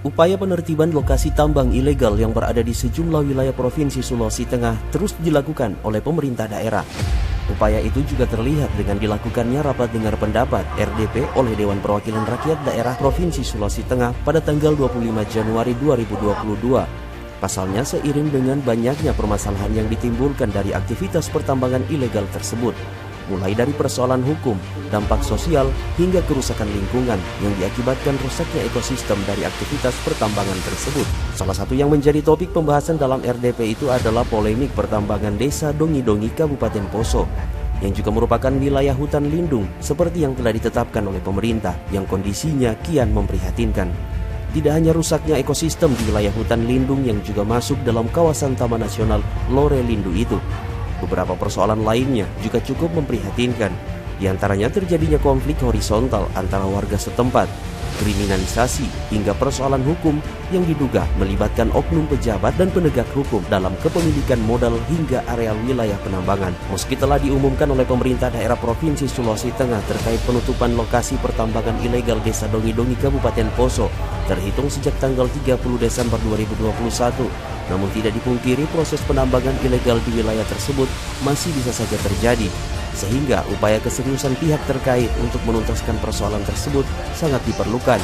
Upaya penertiban lokasi tambang ilegal yang berada di sejumlah wilayah Provinsi Sulawesi Tengah terus dilakukan oleh pemerintah daerah. Upaya itu juga terlihat dengan dilakukannya rapat dengar pendapat RDP oleh Dewan Perwakilan Rakyat Daerah Provinsi Sulawesi Tengah pada tanggal 25 Januari 2022. Pasalnya seiring dengan banyaknya permasalahan yang ditimbulkan dari aktivitas pertambangan ilegal tersebut, mulai dari persoalan hukum, dampak sosial, hingga kerusakan lingkungan yang diakibatkan rusaknya ekosistem dari aktivitas pertambangan tersebut. Salah satu yang menjadi topik pembahasan dalam RDP itu adalah polemik pertambangan desa Dongi-Dongi Kabupaten Poso, yang juga merupakan wilayah hutan lindung seperti yang telah ditetapkan oleh pemerintah, yang kondisinya kian memprihatinkan. Tidak hanya rusaknya ekosistem di wilayah hutan lindung yang juga masuk dalam kawasan Taman Nasional Lore Lindu itu, beberapa persoalan lainnya juga cukup memprihatinkan. Di antaranya terjadinya konflik horizontal antara warga setempat, kriminalisasi, hingga persoalan hukum yang diduga melibatkan oknum pejabat dan penegak hukum dalam kepemilikan modal hingga areal wilayah penambangan. Meski telah diumumkan oleh pemerintah daerah Provinsi Sulawesi Tengah terkait penutupan lokasi pertambangan ilegal Desa Dongi-Dongi Kabupaten Poso terhitung sejak tanggal 30 Desember 2021, namun tidak dipungkiri proses penambangan ilegal di wilayah tersebut masih bisa saja terjadi, sehingga upaya keseriusan pihak terkait untuk menuntaskan persoalan tersebut sangat diperlukan.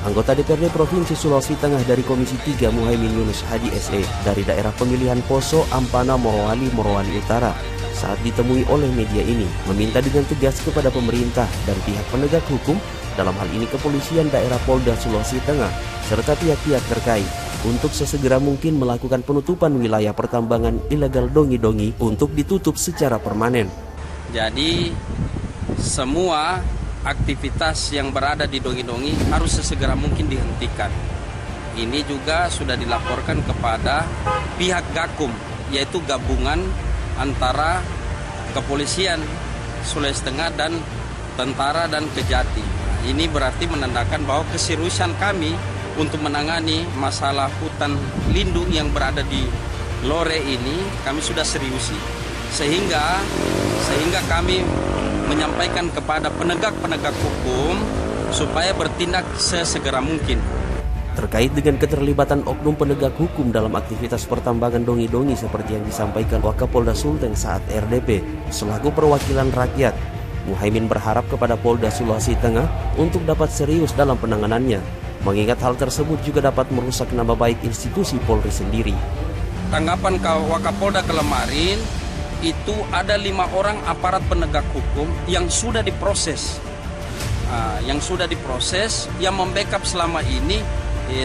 Anggota DPRD Provinsi Sulawesi Tengah dari Komisi 3 Muhaimin Yunus Hadi SE dari daerah pemilihan Poso, Ampana, Morowali Utara saat ditemui oleh media ini meminta dengan tegas kepada pemerintah dan pihak penegak hukum, dalam hal ini kepolisian daerah Polda Sulawesi Tengah serta pihak-pihak terkait untuk sesegera mungkin melakukan penutupan wilayah pertambangan ilegal Dongi-Dongi untuk ditutup secara permanen. Jadi semua aktivitas yang berada di Dongi-Dongi harus sesegera mungkin dihentikan. Ini juga sudah dilaporkan kepada pihak Gakum, yaitu gabungan antara kepolisian Sulawesi Tengah dan tentara dan Kejati. Ini berarti menandakan bahwa keseriusan kami untuk menangani masalah hutan lindung yang berada di Lore ini kami sudah seriusi. Sehingga kami menyampaikan kepada penegak-penegak hukum supaya bertindak sesegera mungkin. Terkait dengan keterlibatan oknum penegak hukum dalam aktivitas pertambangan Dongi-Dongi seperti yang disampaikan Wakapolda Sulteng saat RDP selaku perwakilan rakyat, Muhaimin berharap kepada Polda Sulawesi Tengah untuk dapat serius dalam penanganannya, mengingat hal tersebut juga dapat merusak nama baik institusi Polri sendiri. Tanggapan Wakapolda kemarin itu ada 5 orang aparat penegak hukum yang sudah diproses, yang membackup selama ini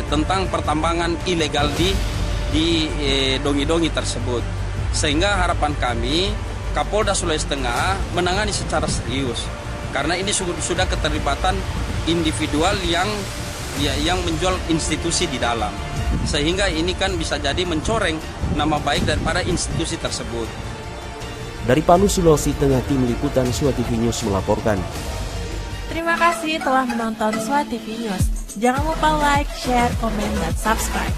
tentang pertambangan ilegal di Dongi-Dongi tersebut. Sehingga harapan kami Kapolda Sulawesi Tengah menangani secara serius, karena ini sudah keterlibatan individual yang menjual institusi di dalam, sehingga ini kan bisa jadi mencoreng nama baik daripada institusi tersebut. Dari Palu, Sulawesi Tengah, Tim Liputan SWA TV News melaporkan. Terima kasih telah menonton SWA TV News. Jangan lupa like, share, komen, dan subscribe.